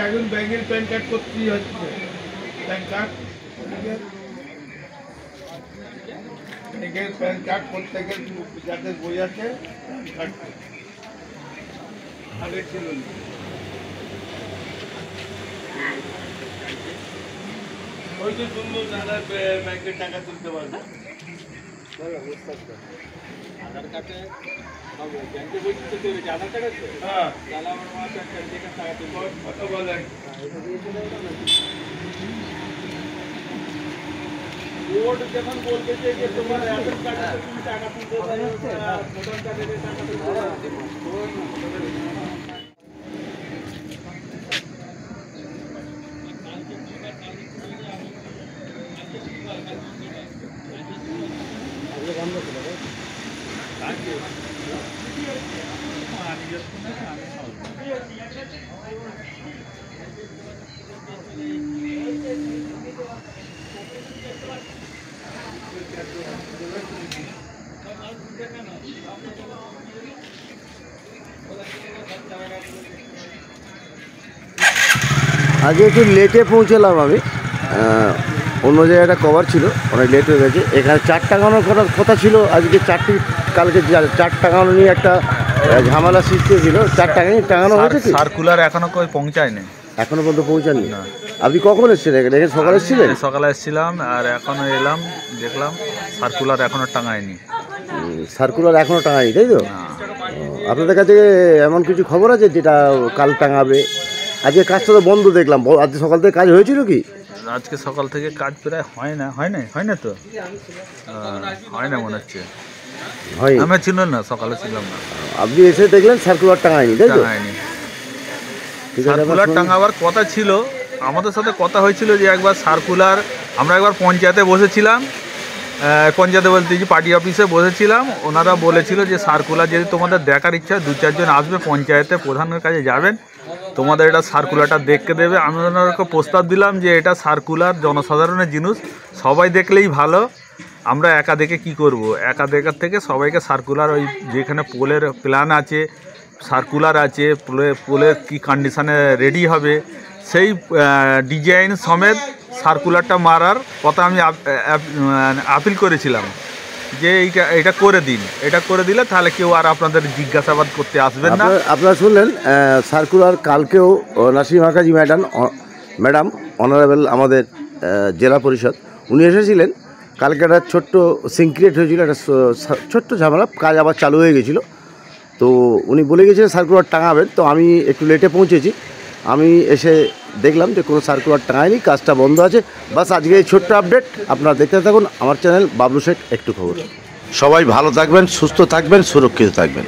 এখন ব্যাংকের pan card করতেই হচ্ছে, প্যান কার্ড ব্যাংকের প্যান কার্ড করতে গেলে যাদের বই আছে আগে ছিল না। ওই যে সুন্দর দাদা ব্যাংকের টাকা তুলতে পারবে আধার কার্ডে ব্যাংকে বই তুলতে চলেছে আধার কার্ড আছে। হ্যাঁ তাহলে আমার মা টাকা তুলবো কত বলেন বোর্ড যখন বলতেছে যে তোমার আধার কার্ডে তুমি টাকা তুলতে পারো ভোটার কার্ডে টাকা তুলতে আগে একটু লেটে পৌঁছলাম আমি, অন্য জায়গায় একটা কভার ছিল, অনেক লেট হয়ে গেছে। এখানে 4 টাঙানোর কথা ছিল, আজকে 4টি, কালকে 4 টাঙানো নিয়ে একটা ঝামেলা সৃষ্টি হয়েছিল। 4 টাঙানো হয়েছে কি? সার্কুলার এখনো কই পৌঁছায়নি, এখনো পর্যন্ত পৌঁছাননি। আপনি কখন এসেছিলেন এখানে? সকালে এসেছিলেন? সকালে এসেছিলাম আর এখনো এলাম, দেখলাম সার্কুলার এখনো টাঙায়নি। সার্কুলার এখনো টাঙায়নি, তাই তো? আপনাদের কাছে এমন কিছু খবর আছে যেটা কাল টাঙাবে? আজকে কাজটা তো বন্ধ দেখলাম, আজকে সকাল থেকে কাজ হয়েছিল কি? আজকে সকাল থেকে কাজ প্রায় হয় না তো, হয় না মনে হচ্ছে, হয় আমি ছিল না, সকালে ছিলাম না। আপনি এসে দেখলেন সার্কুলার টাঙায়নি, তাই তো? টাঙায়নি। সার্কুলার টাঙাবার কথা ছিল, আমাদের সাথে কথা হয়েছিল যে একবার সার্কুলার, আমরা একবার পঞ্চায়েতে বসেছিলাম, পঞ্চায়েতে বলতে যে পার্টি অফিসে বসেছিলাম, ওনারা বলেছিল যে সার্কুলার যদি তোমাদের দেখার ইচ্ছা 2-4 জন আসবে, পঞ্চায়েতে প্রধানের কাছে যাবেন, তোমাদের এটা সার্কুলারটা দেখতে দেবে। আমি ওনাদেরকে প্রস্তাব দিলাম যে এটা সার্কুলার জনসাধারণের জিনিস, সবাই দেখলেই ভালো, আমরা একা দেখে কি করব, একা দেখার থেকে সবাইকে সার্কুলার, ওই যেখানে পোলের প্ল্যান আছে, সার্কুলার আছে, পোলের কি কন্ডিশানে রেডি হবে, সেই ডিজাইন সমেত সার্কুলারটা মারার কথা আমি আপিল করেছিলাম যে এইটা করে দিন, এটা করে দিলে তাহলে কেউ আর আপনাদের জিজ্ঞাসাবাদ করতে আসবেন না। আপনারা শুনলেন সার্কুলার কালকেও নাসিম আকাজি ম্যাডাম অনারেবল আমাদের জেলা পরিষদ, উনি এসেছিলেন। কালকে একটা ছোট্ট সিনক্রিয়েট হয়েছিল, একটা ছোট্ট ঝামেলা, কাজ আবার চালু হয়ে গেছিলো। তো উনি বলে গেছিলেন সার্কুলার টাঙাবেন, তো আমি একটু লেটে পৌঁছেছি। আমি এসে দেখলাম যে কোনো সার্কুলার টাঙায়নি, কাজটা বন্ধ আছে। বাস আজকে এই ছোট্ট আপডেট, আপনারা দেখতে থাকুন আমার চ্যানেল বাবলু শেখ একটু খবর। সবাই ভালো থাকবেন, সুস্থ থাকবেন, সুরক্ষিত থাকবেন।